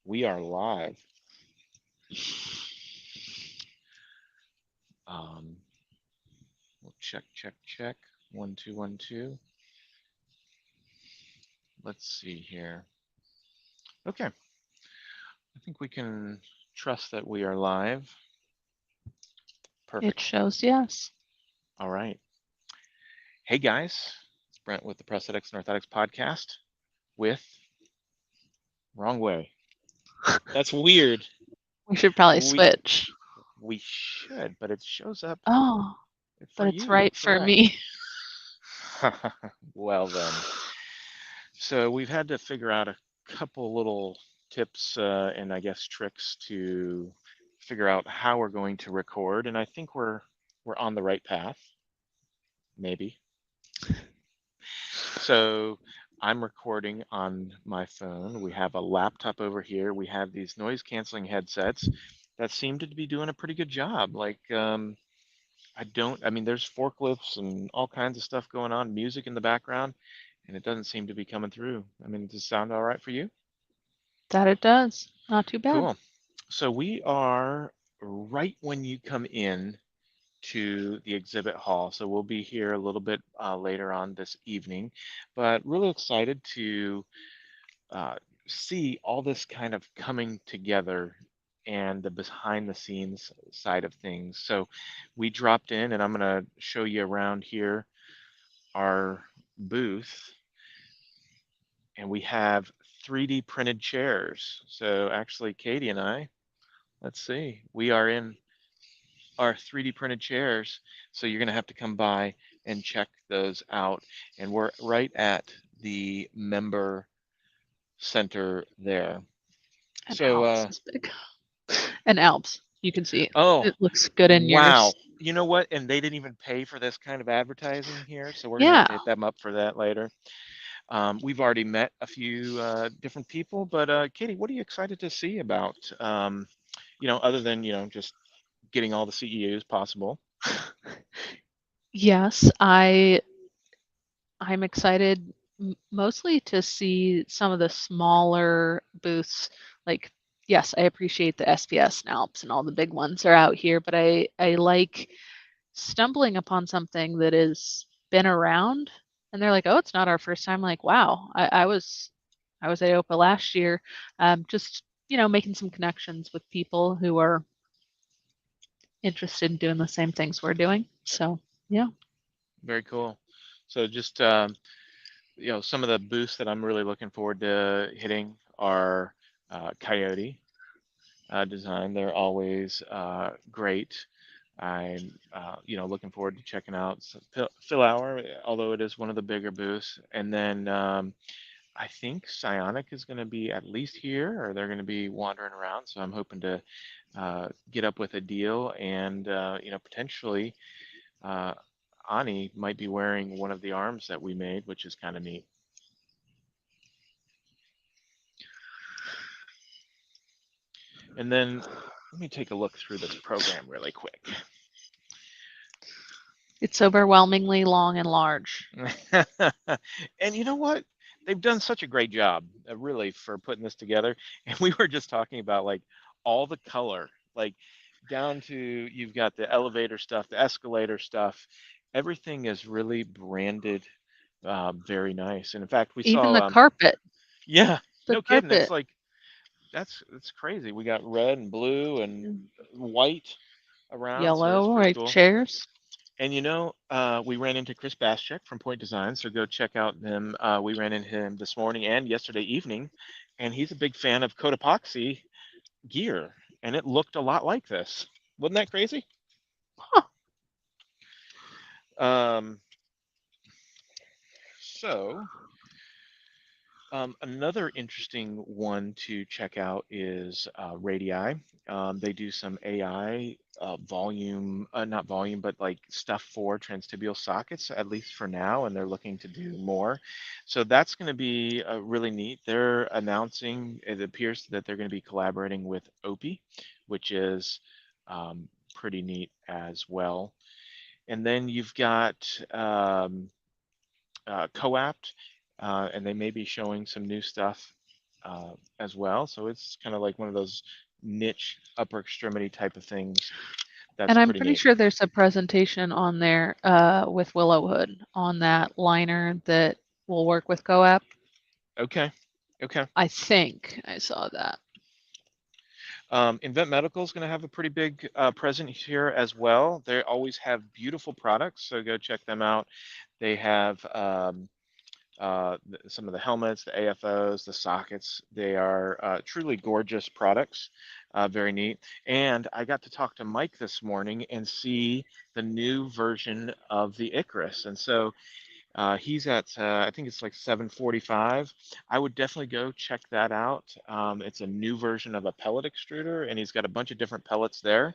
We are live. Um, we'll check. 1, 2, 1, 2. Let's see here. Okay, I think we can trust that we are live. It Perfect. shows yes. All right. Hey guys, it's Brent with the Prosthetics and Orthotics Podcast with wrong way. That's weird. We should probably We switch. we should, but it shows up Oh, for but it's you. right It's for correct. me. Well then. So we've had to figure out a couple little tips and I guess tricks to figure out how we're going to record, and I think we're on the right path, maybe. So I'm recording on my phone. We have a laptop over here. We have these noise canceling headsets that seem to be doing a pretty good job. I mean, there's forklifts and all kinds of stuff going on, music in the background, and it doesn't seem to be coming through. I mean, does it sound all right for you? That it does. Not too bad. Cool. So we are right when you come in to the exhibit hall. So we'll be here a little bit later on this evening, but really excited to uh, see all this kind of coming together and the behind the scenes side of things. So we dropped in, and I'm going to show you around here our booth, and we have 3D printed chairs. So actually, Katie and I, let's see, we are in our 3D printed chairs. So you're going to have to come by and check those out. And we're right at the member center there. And So, Alps is big. And Alps, you can see oh, it looks good in wow. yours. You know what? And they didn't even pay for this kind of advertising here. So we're going to have Yeah, to hit them up for that later. We've already met a few different people, but Katie, what are you excited to see about, other than, just getting all the CEUs possible? yes, I'm excited mostly to see some of the smaller booths. Like, yes, I appreciate the SPS and Alps and all the big ones are out here, but I like stumbling upon something that has been around and they're like, oh, it's not our first time. Like, wow, I was at AOPA last year, just making some connections with people who are interested in doing the same things we're doing. So yeah. Very cool. So just some of the booths that I'm really looking forward to hitting are Coyote design. They're always great. I'm looking forward to checking out Phil Hour, although it is one of the bigger booths. And then I think Psionic is going to be at least here, or they're going to be wandering around. So I'm hoping to get up with a deal and potentially uh, Ani might be wearing one of the arms that we made, which is kind of neat. And then let me take a look through this program really quick. It's overwhelmingly long and large. And you know what? They've done such a great job, really, for putting this together. And we were just talking about like all the color, like down to you've got the elevator stuff, the escalator stuff. Everything is really branded very nice. And in fact, we Even saw, the carpet. yeah, The no kidding. It's carpet. like that's crazy. We got red and blue and white around, so that's Yellow, pretty like cool. chairs. And we ran into Chris Baschek from Point Design, so go check out them. We ran into him this morning and yesterday evening, and he's a big fan of Code Epoxy gear, and it looked a lot like this. Wasn't that crazy? Huh. Um, so Another interesting one to check out is Radii. They do some AI not volume, but like stuff for transtibial sockets, at least for now, and they're looking to do more. So that's going to be really neat. They're announcing, it appears that they're going to be collaborating with OPI, which is pretty neat as well. And then you've got Coapt, and they may be showing some new stuff as well. So it's kind of like one of those niche upper extremity type of things. That's And I'm pretty pretty neat. sure there's a presentation on there with Willowwood on that liner that will work with CoAP. Okay. Okay. I think I saw that. Invent Medical is going to have a pretty big presence here as well. They always have beautiful products, so go check them out. They have some of the helmets, the AFOs, the sockets. They are truly gorgeous products, very neat. And I got to talk to Mike this morning and see the new version of the Icarus. And so he's at, I think it's like 745. I would definitely go check that out. It's a new version of a pellet extruder, and he's got a bunch of different pellets there.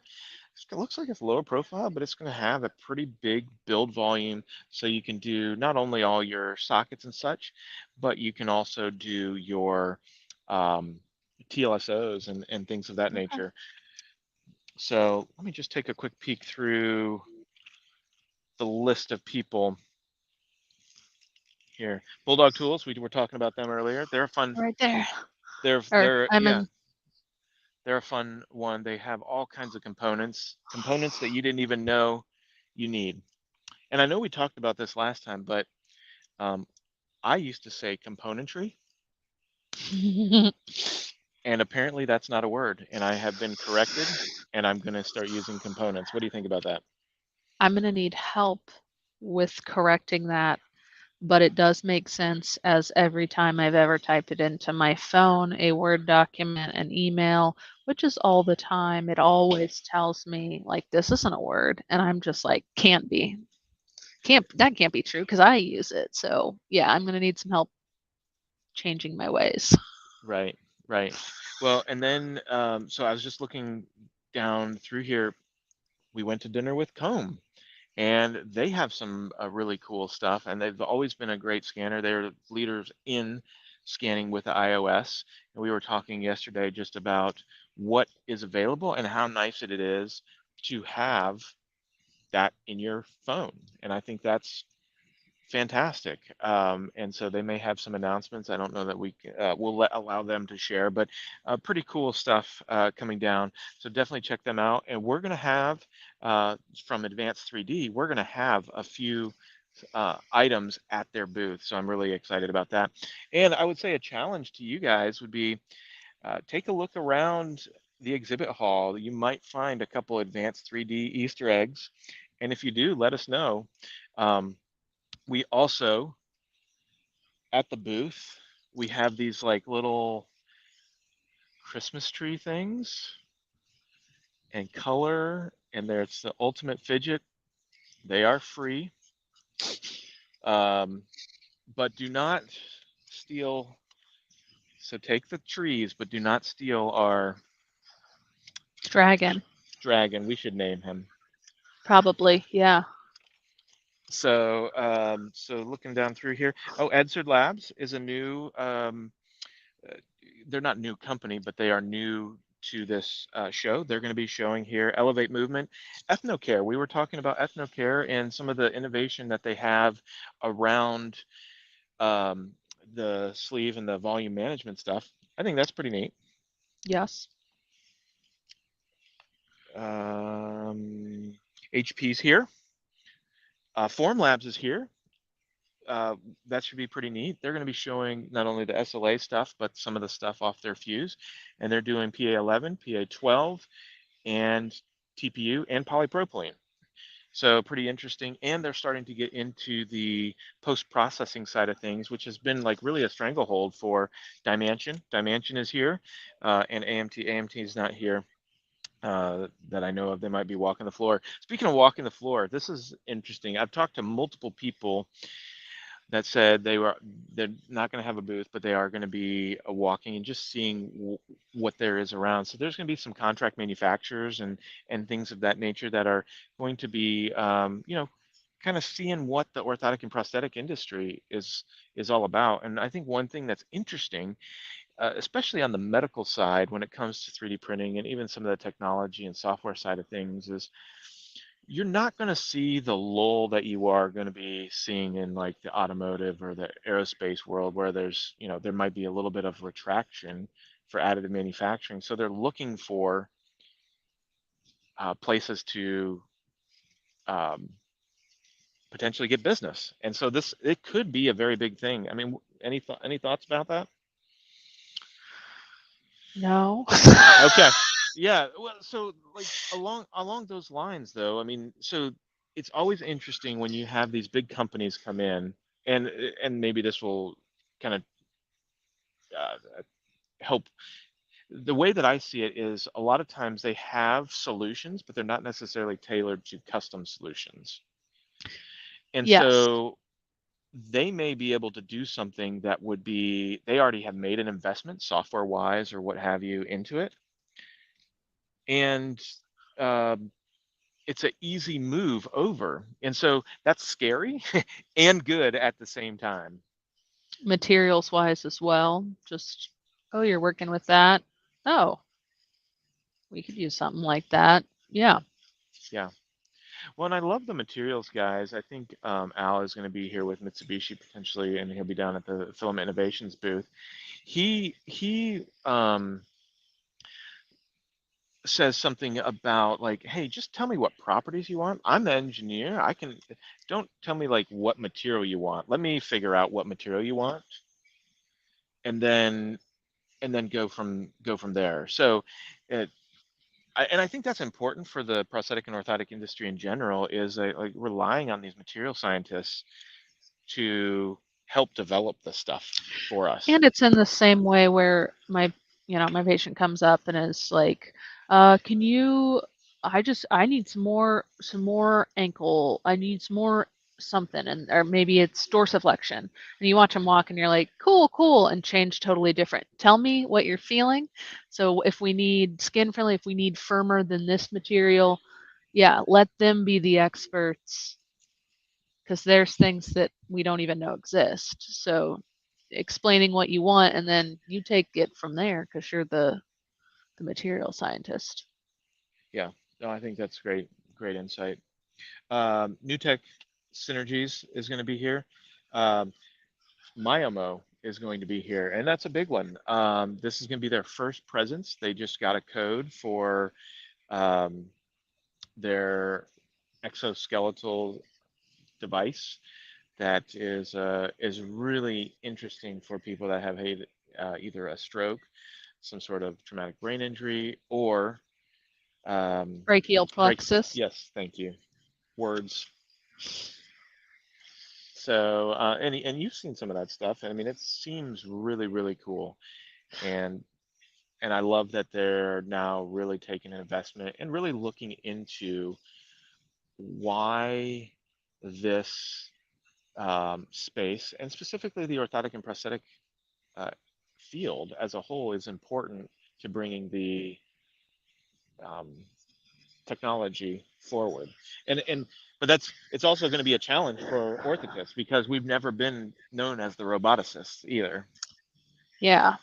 It looks like it's lower profile, but it's going to have a pretty big build volume. So you can do not only all your sockets and such, but you can also do your um, TLSOs and things of that Okay. nature. So let me just take a quick peek through the list of people here. Bulldog Tools, we were talking about them earlier. They're a fun, Right there. Or they're I'm yeah, in. they're a fun one. They have all kinds of components that you didn't even know you need. And I know we talked about this last time, but um, I used to say componentry, and apparently that's not a word. And I have been corrected, and I'm going to start using components. What do you think about that? I'm gonna need help with correcting that, but it does make sense as every time I've ever typed it into my phone, a Word document, an email, which is all the time, it always tells me like this isn't a word, and I'm just like, can't be. Can't be true because I use it. So yeah, I'm gonna need some help changing my ways. Right, right. Well, and then so I was just looking down through here. We went to dinner with Comb, and they have some really cool stuff, and they've always been a great scanner. They're leaders in scanning with iOS, and we were talking yesterday just about what is available and how nice it is to have that in your phone. And I think that's fantastic. And so they may have some announcements. I don't know that will allow them to share, but pretty cool stuff coming down. So definitely check them out. And we're going to have from Advanced 3D, we're going to have a few items at their booth. So I'm really excited about that. And I would say a challenge to you guys would be take a look around the exhibit hall. You might find a couple Advanced 3D Easter eggs. And if you do, let us know. Um, we also at the booth, we have these like little Christmas tree things and color, and there's the ultimate fidget. They are free, um, but do not steal. So take the trees, but do not steal our Dragon, dragon. We should name him. probably. Yeah. So looking down through here, oh, Edsard Labs is a new uh, they're not new company, but they are new to this show. They're going to be showing here Elevate Movement, EthnoCare. We were talking about EthnoCare and some of the innovation that they have around um, the sleeve and the volume management stuff. I think that's pretty neat. Yes. Um, HP's here. Form Labs is here. Uh, that should be pretty neat. They're going to be showing not only the SLA stuff, but some of the stuff off their fuse. And they're doing PA11, PA12, and TPU and polypropylene. So pretty interesting. And they're starting to get into the post-processing side of things, which has been like really a stranglehold for Dimension. Dimension is here, and AMT. AMT is not here. That I know of, they might be walking the floor. Speaking of walking the floor, this is interesting. I've talked to multiple people that said they're not going to have a booth, but they are going to be walking and just seeing what there is around. So there's going to be some contract manufacturers and things of that nature that are going to be kind of seeing what the orthotic and prosthetic industry is all about. And I think one thing that's interesting, especially on the medical side when it comes to 3D printing and even some of the technology and software side of things, is you're not going to see the lull that you are going to be seeing in like the automotive or the aerospace world, where there's, there might be a little bit of retraction for additive manufacturing. So they're looking for places to um, potentially get business. And so this, it could be a very big thing. I mean, any thoughts about that? No. Okay. Yeah. Well, so like along those lines though, I mean, so it's always interesting when you have these big companies come in, and maybe this will kind of help. The way that I see it is a lot of times they have solutions, but they're not necessarily tailored to custom solutions. And Yes. so they may be able to do something that would be, they already have made an investment software wise or what have you into it. And um, it's an easy move over. And so that's scary and good at the same time. Materials wise as well. Just, oh, you're working with that. Oh, we could use something like that. Yeah. Yeah. Well, and I love the materials guys. I think Al is going to be here with Mitsubishi potentially, and he'll be down at the Filament Innovations booth. He says something about like, hey, just tell me what properties you want. I'm the engineer. I can, don't tell me like what material you want. Let me figure out what material you want, and then go from there. So, it, and I think that's important for the prosthetic and orthotic industry in general, is like relying on these material scientists to help develop the stuff for us. And it's in the same way where my patient comes up and is like, can you, I need some more ankle. I need some more something. And, or maybe it's dorsiflexion. And you watch them walk and you're like, cool, cool. And change totally different. Tell me what you're feeling. So if we need skin friendly, if we need firmer than this material, yeah, let them be the experts because there's things that we don't even know exist. So explaining what you want and then you take it from there because you're the material scientist. Yeah, no, I think that's great, great insight. New Tech Synergies is going to be here. Um, Myomo is going to be here, and that's a big one. This is going to be their first presence. They just got a code for um, their exoskeletal device that is really interesting for people that have had either a stroke, some sort of traumatic brain injury, or um, Brachial break. plexus. Yes, thank you. Words. So, and you've seen some of that stuff. I mean, it seems really, really cool, and I love that they're now really taking an investment and really looking into why this space, and specifically the orthotic and prosthetic uh, field as a whole, is important to bringing the um, technology forward. And but it's also going to be a challenge for orthotists because we've never been known as the roboticists either. Yeah.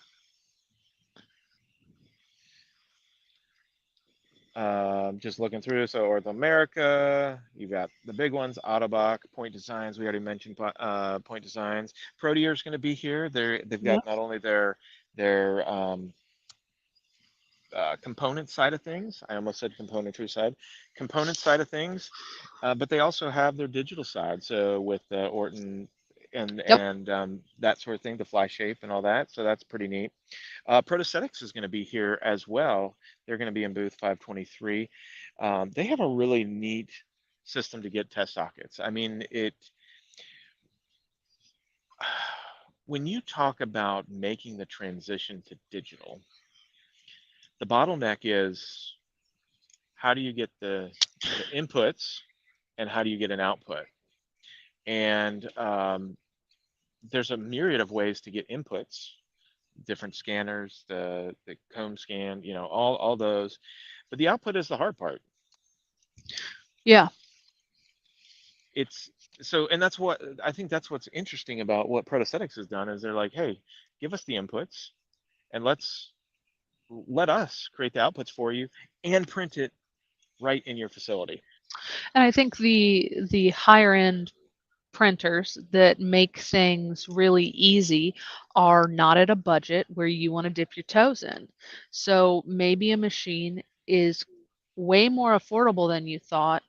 Just looking through, so Ortho America, you've got the big ones, Autobach, Point Designs. We already mentioned Point Designs. Proteer is going to be here. They've got Yep. not only their component side of things. I almost said componentry side, component side of things, but they also have their digital side. So with Orton Yep. and that sort of thing, the fly shape and all that. So that's pretty neat. Protosthetics is going to be here as well. They're going to be in booth 523. They have a really neat system to get test sockets. I mean, it when you talk about making the transition to digital, the bottleneck is how do you get the inputs and how do you get an output? And there's a myriad of ways to get inputs, different scanners, the comb scan, all those. But the output is the hard part. Yeah. It's so, and that's what I think that's what's interesting about what Protosthetics has done is they're like, hey, give us the inputs and let us create the outputs for you and print it right in your facility. And I think the higher end printers that make things really easy are not at a budget where you want to dip your toes in. So maybe a machine is way more affordable than you thought,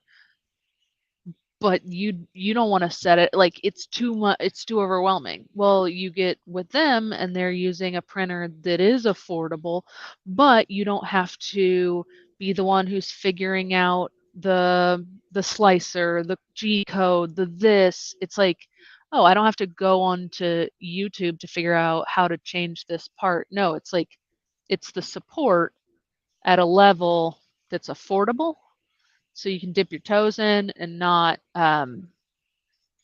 but you don't want to set it like it's too much, it's too overwhelming. Well, you get with them and they're using a printer that is affordable, but you don't have to be the one who's figuring out the slicer, the G code, the this. It's like, oh, I don't have to go on to YouTube to figure out how to change this part. No, it's like it's the support at a level that's affordable so you can dip your toes in and not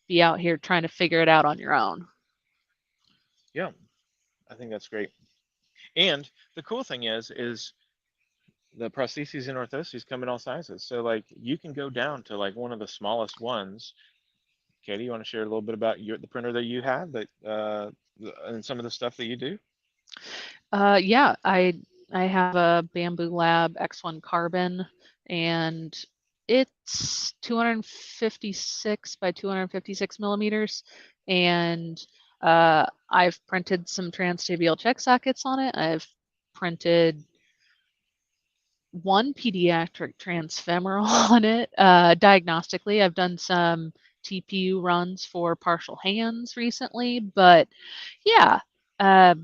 be out here trying to figure it out on your own. Yeah, I think that's great. And the cool thing is the prostheses and orthoses come in all sizes. So like you can go down to like one of the smallest ones. Katie, you want to share a little bit about the printer that you have that and some of the stuff that you do? Yeah, I have a Bamboo Lab X1 Carbon, and it's 256 by 256 millimeters, and I've printed some transtibial check sockets on it. I've printed one pediatric transfemoral on it. Diagnostically, I've done some TPU runs for partial hands recently, but yeah, uh,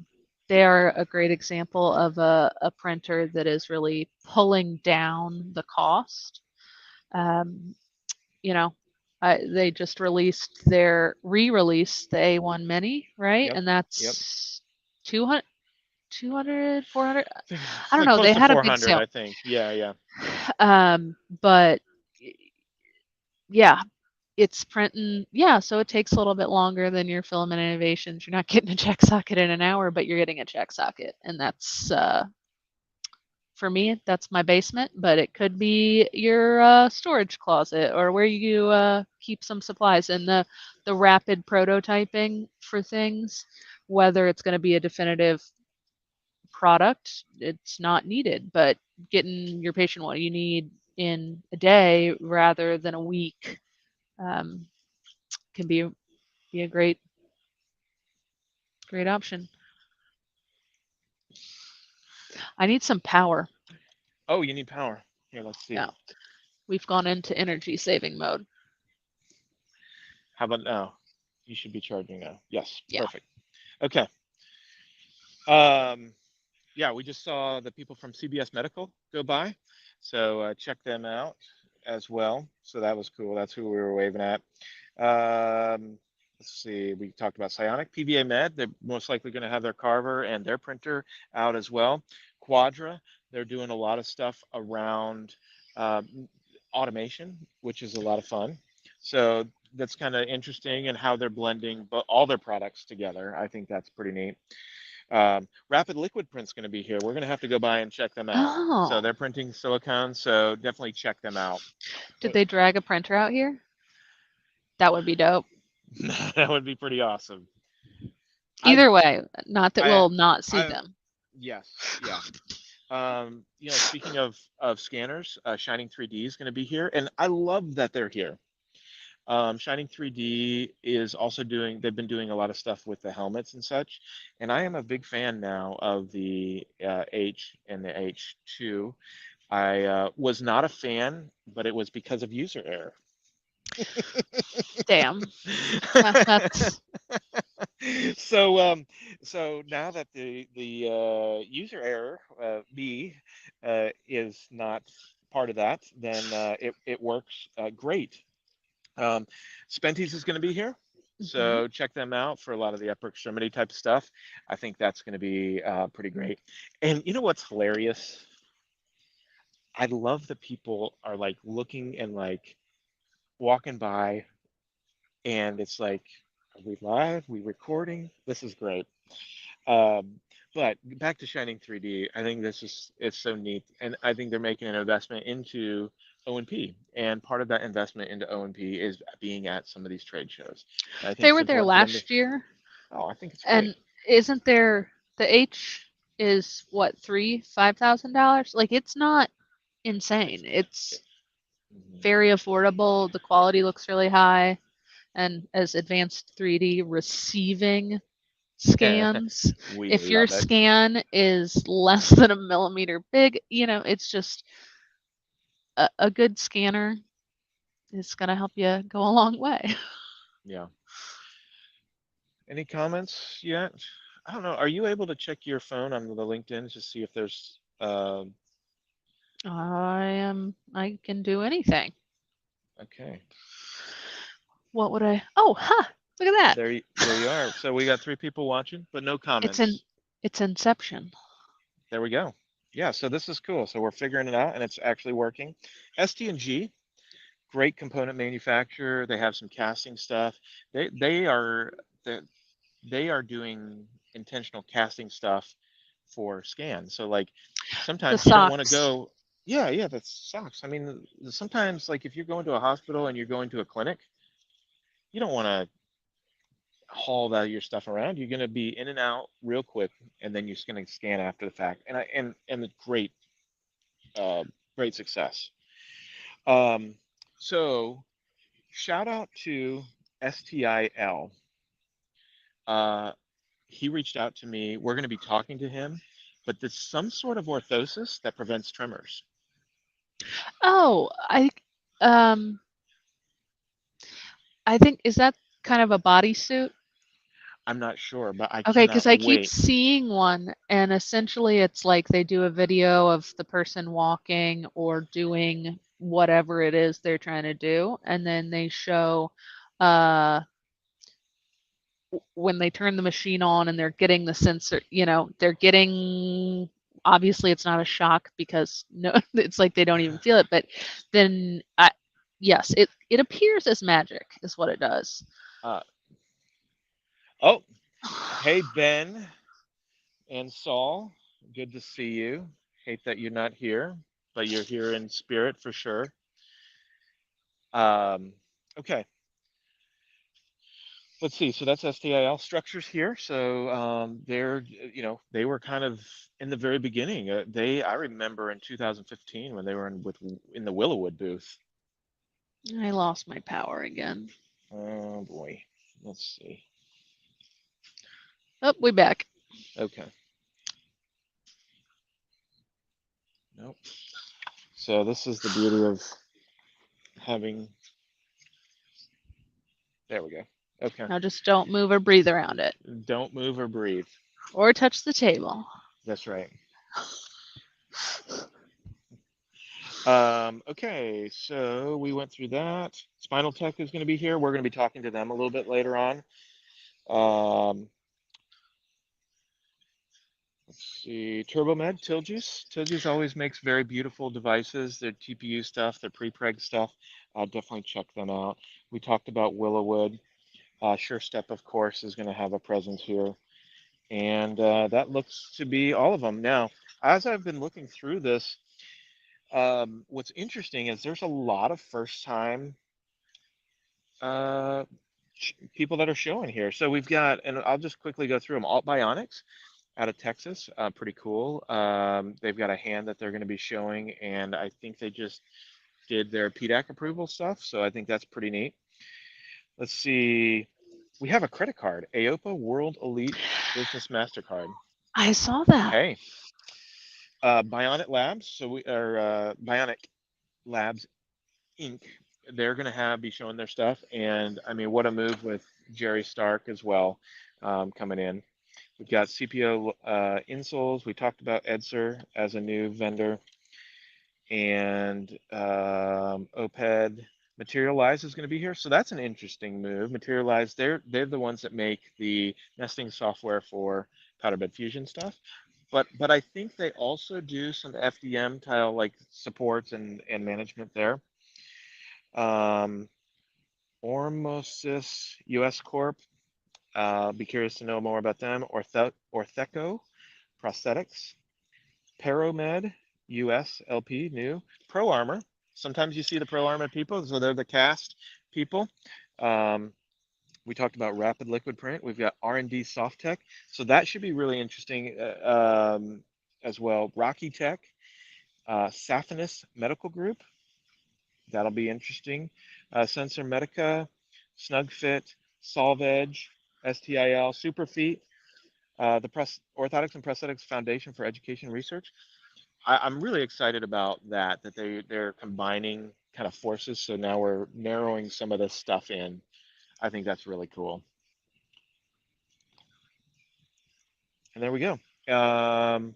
they are a great example of a printer that is really pulling down the cost. Um, you know, they just re-released the A1 Mini, right? Yep. And Yep. that's 200, 200, 400. I don't Like know. close They to had a big 400, sale. I think. Yeah, yeah. But yeah, it's printing. Yeah, so it takes a little bit longer than your filament innovations. You're not getting a check socket in an hour, but you're getting a check socket, and that's for me. That's my basement, but it could be your storage closet or where you keep some supplies. And the rapid prototyping for things, whether it's going to be a definitive product, it's not needed, but getting your patient what you need in a day rather than a week um, can be a great option. I need some power. Oh, you need power. Here, let's see. Yeah, we've gone into energy saving mode. How about now? You should be charging now. Yes, Yeah. perfect. Okay. Um, yeah, we just saw the people from CBS Medical go by, so check them out as well. So that was cool. That's who we were waving at. Let's see. We talked about Psionic, PVA Med. They're most likely going to have their carver and their printer out as well. Quadra. They're doing a lot of stuff around automation, which is a lot of fun. So that's kind of interesting and how they're blending all their products together. I think that's pretty neat. Rapid Liquid Print's going to be here. We're going to have to go by and check them out. So Oh, they're printing silicone, so definitely check them out. did they drag a printer out here? That would be dope. That would be pretty awesome. I, Either way, not that I, we'll not see I, them. yes, yeah. Speaking of scanners, Shining 3D is going to be here, and I love that they're here. Shining 3D is also doing, they've been doing a lot of stuff with the helmets and such. And I am a big fan now of the H and the H2. I was not a fan, but it was because of user error. Damn. That's so so now that the user error B is not part of that, then it works great. Um, Spenties is going to be here, mhm. so check them out for a lot of the upper extremity type of stuff. I think that's going to be pretty great. And you know what's hilarious? I love that people are like looking and like walking by, and it's like, are we live? We recording? This is great. Um, but back to Shining 3D, I think this is it's so neat, and I think they're making an investment into O&P, and part of that investment into O&P is being at some of these trade shows. And I think They it's were there important for them to. last year, Oh, I think it's great. and isn't there the H is what $5,000? Like it's not insane. It's Hmm. very affordable. The quality looks really high, and as advanced 3D receiving scans. We If your love it. scan is less than a millimeter big, it's just a good scanner is going to help you go a long way. Yeah. Any comments yet? I don't know. Are you able to check your phone on the LinkedIn to see if there's I can do anything. okay. What would I? Oh, huh. Look at that. There you are. So we got three people watching, but no It's in comments. it's Inception. There we go. Yeah, so this is cool. So we're figuring it out and it's actually working. ST&G, great component manufacturer. They have some casting stuff. They are they, they are doing intentional casting stuff for scans. So like The sometimes you don't want to socks. go, yeah, yeah, that sucks. I mean, sometimes like if you're going to a hospital and you're going to a clinic, you don't want to haul that your stuff around. You're going to be in and out real quick, and then you're just going to scan after the fact. And it's uh, great success. Um, so shout out to STIL. Uh, he reached out to me. We're going to be talking to him, but there's some sort of orthosis that prevents tremors. Oh, um I think is that kind of a bodysuit? I'm not sure, but I Okay, because cannot I keep wait. seeing one, and essentially it's like they do a video of the person walking or doing whatever it is they're trying to do, and then they show uh, when they turn the machine on and they're getting the sensor, they're getting, obviously it's not a shock because no, it's like they don't even feel it, but then yes, it appears as magic is what it does. Uh, oh, hey Ben and Saul, good to see you. Hate that you're not here, but you're here in spirit for sure. Um, okay, let's see. So that's STIL structures here. So they were kind of in the very beginning. I remember in 2015 when they were in the Willowwood booth. I lost my power again. Oh boy, let's see. Oh, we back. Okay, nope. So this is the beauty of having. There we go. Okay, Now just don't move or breathe around it don't move or breathe. or touch the table. That's right. Okay, so we went through that. Spinal Tech is going to be here. We're going to be talking to them a little bit later on. Um, let's see. Turbomed, Tiljuice. Tiljuice always makes very beautiful devices. Their TPU stuff, their pre-preg stuff. Definitely check them out. We talked about Willowwood. Sure Step, of course, is going to have a presence here. And that looks to be all of them. Now, as I've been looking through this, what's interesting is there's a lot of first-time uh, people that are showing here. So we've got, and I'll just quickly go through them. Alt Bionics out of Texas, pretty cool. They've got a hand that they're going to be showing, and I think they just did their PDAC approval stuff. So I think that's pretty neat. Let's see. We have a credit card, AOPA World Elite Business Mastercard. I saw that. Hey, Bionic Labs. So we are Bionic Labs Inc. They're going to be showing their stuff, and I mean, what a move with Jerry Stark as well coming in. We've got CPO insoles. We talked about Edser as a new vendor, and OPED Materialize is going to be here. So that's an interesting move. Materialize, they're the ones that make the nesting software for powder bed fusion stuff. But I think they also do some FDM tile like supports and management there. Um, Ormosis US Corp. Be curious to know more about them. Ortheco Prosthetics. Paramed US LP new. Pro Armor. Sometimes you see the Pro Armor people, so they're the cast people. Um, we talked about rapid liquid print. We've got R&D Soft Tech, so that should be really interesting as well. Rocky Tech, Saphinus Medical Group, That'll be interesting. Sensor Medica, SnugFit, SolveEdge, STIL, Superfeet, the Orthotics and Prosthetics Foundation for Education Research. I'm really excited about that, that they're combining kind of forces. So now we're narrowing some of this stuff in. I think that's really cool. And there we go. Um,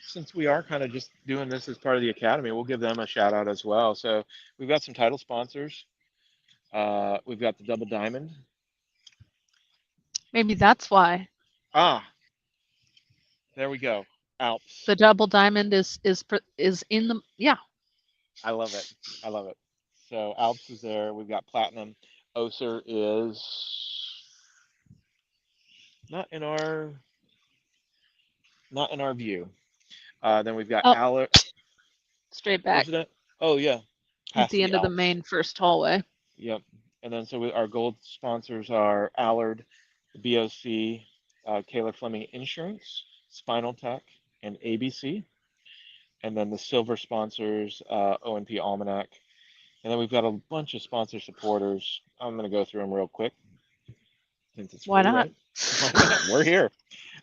since we are kind of just doing this as part of the academy, we'll give them a shout out as well. So we've got some title sponsors. We've got the Double Diamond. Maybe that's why Ah, there we go. Alps. the double diamond is in the yeah. I love it. I love it. So Alps is there. We've got Platinum. Oser is not in our not in our view. Then we've got Up Aller. straight Where's back it at? Oh yeah, at past the the end of the Alps. main first hallway. Yep. And then so our gold sponsors are Allard, BOC, Taylor Fleming Insurance, Spinal Tech, and ABC. And then the silver sponsors, O&P Almanac. And then we've got a bunch of sponsor supporters. I'm going to go through them real quick since it's Why free, not? right? Why not? We're here.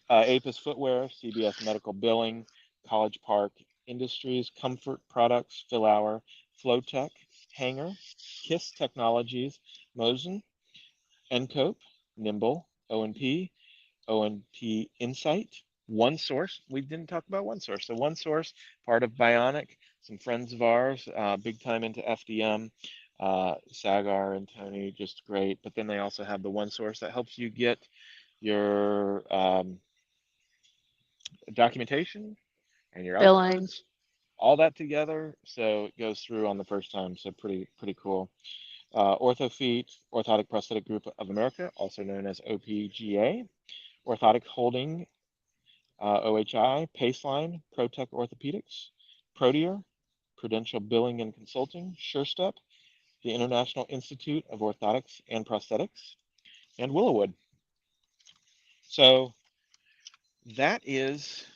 APIS Footwear, CBS Medical Billing, College Park Industries, Comfort Products, PhilHour, Flowtech, Hanger, KISS Technologies, Mosen, Encope, Nimble, O&P, O&P Insight, OneSource. We didn't talk about OneSource. So OneSource, part of Bionic, some friends of ours, big time into FDM. Sagar and Tony, just great. But then they also have the OneSource that helps you get your documentation and your Billing. outputs, all that together. So it goes through on the first time. So pretty cool. OrthoFeet, Orthotic Prosthetic Group of America, also known as OPGA. Orthotic Holding, OHI, Paceline, ProTech Orthopedics, Proteor, Prudential Billing and Consulting, SureStep, the International Institute of Orthotics and Prosthetics, and Willowwood. So that is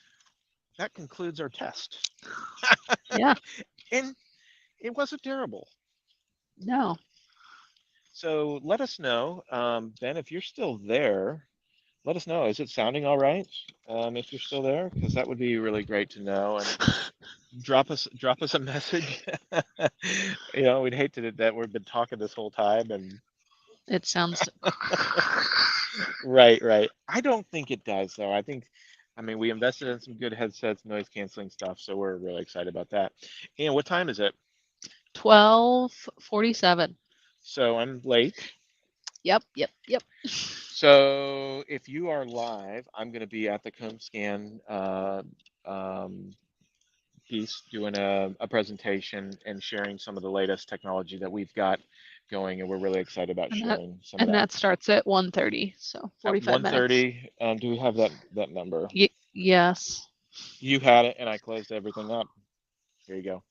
that concludes our test. Yeah. And it wasn't terrible. No. So let us know, Ben, if you're still there. Let us know. Is it sounding all right? If you're still there, because that would be really great to know. And drop us a message. We'd hate that we've been talking this whole time. And It sounds right. I don't think it does though. I mean, we invested in some good headsets, noise canceling stuff, so we're really excited about that. And what time is it? 12:47. So I'm late. Yep. So if you are live, I'm going to be at the Comb Scan um, piece doing a presentation and sharing some of the latest technology that we've got going, and we're really excited about And that sharing some of and that. that starts at 1:30, so At 45 minutes. 1:30, do we have that number? Yes. You had it, and I closed everything up. Here you go.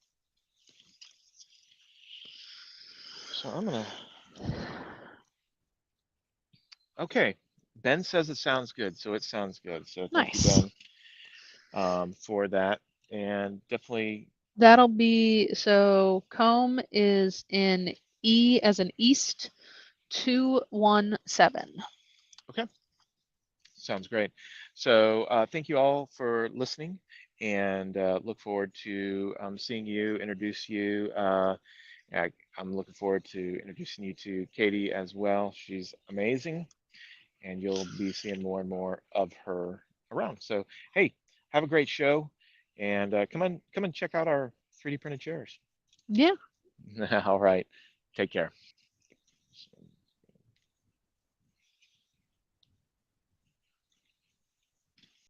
So I'm gonna. Okay, Ben says it sounds good, so it sounds good. So thank you, Nice. Ben, for that, and definitely. That'll be so comb is in E as in East 217. Okay, sounds great. So thank you all for listening, and look forward to seeing you, introduce you. I'm looking forward to introducing you to Katie as well. She's amazing, and you'll be seeing more and more of her around. So, hey, have a great show, and come and check out our 3D printed chairs. Yeah. All right, take care.